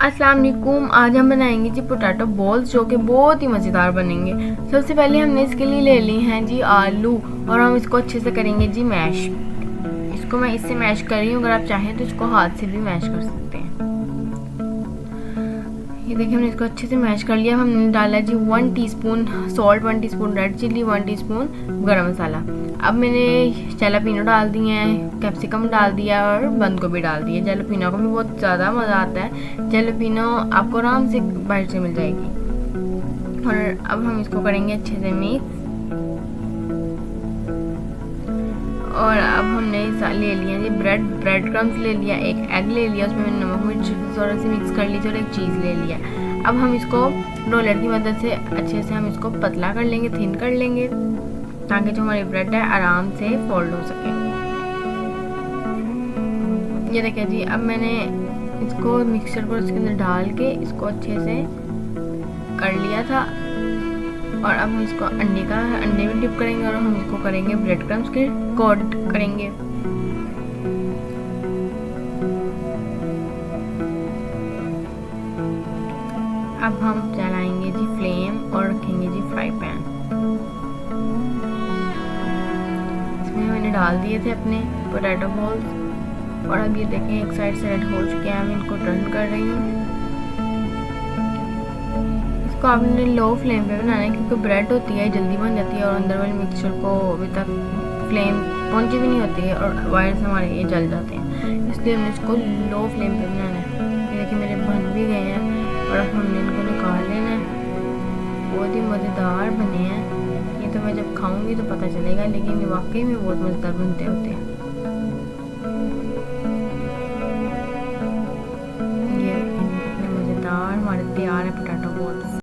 अस्सलाम वालेकुम। आज हम बनाएंगे जी पोटैटो बॉल्स, जो कि बहुत ही मज़ेदार बनेंगे। सबसे पहले हमने इसके लिए ले ली हैं जी आलू, और हम इसको अच्छे से करेंगे जी मैश। इसको मैं इससे मैश कर रही हूँ, अगर आप चाहें तो इसको हाथ से भी मैश कर सकते हैं। ये देखिए हमने इसको अच्छे से मैश कर लिया। हमने डाला जी 1 teaspoon salt, 1 teaspoon red chilli, 1 teaspoon garam masala. अब मैंने जैलापिनो डाल दिए हैं, कैप्सिकम डाल दिया और बंद गोभी डाल दी है। जैलापिनो को भी बहुत ज़्यादा मज़ा आता है। जैलापिनो आपको आराम से बाहर से मिल जाएगी। और अब हम इसको करेंगे अच्छे से मिक्स। और अब हमने ले लिया जी ब्रेड क्रम्स ले लिया, एक एग ले लिया, उसमें मैंने नमक मिर्च थोड़ा सा मिक्स कर ली, और एक चीज़ ले लिया। अब हम इसको रोलर की मदद से अच्छे से हम इसको पतला कर लेंगे, थिन कर लेंगे, ताकि जो हमारी ब्रेड है आराम से फोल्ड हो सके। ये देखिए जी, अब मैंने इसको मिक्सचर को इसके अंदर डाल के इसको अच्छे से कर लिया था। और अब हम इसको अंडे में डिप करेंगे, और हम इसको करेंगे ब्रेड क्रम्स के कोट करेंगे। अब हम जलाएंगे जी फ्लेम और रखेंगे जी फ्राई पैन। इसमें मैंने डाल दिए थे अपने पोटैटो बॉल्स, और अब ये देखें एक साइड से रेड हो चुके हैं। मैं इनको टर्न कर रही हूँ। इसको आपने लो फ्लेम पे बनाना है, क्योंकि ब्रेड होती है जल्दी बन जाती है, और अंदर वाले मिक्सचर को अभी तक फ्लेम पहुंची भी नहीं होती है, और वायर्स हमारे ये जल जाते हैं। इसलिए हमने इसको लो फ्लेम पे बनाना है। ये देखिए मेरे बन भी गए हैं, और अब हमने इनको निकाल लेना है। बहुत ही मज़ेदार बने हैं। ये तो मैं जब खाऊंगी तो पता चलेगा, लेकिन ये वाकई में बहुत मज़ेदार बनते होते हैं। ये कितने मज़ेदार हमारे तैयार है पोटैटो बॉल्स।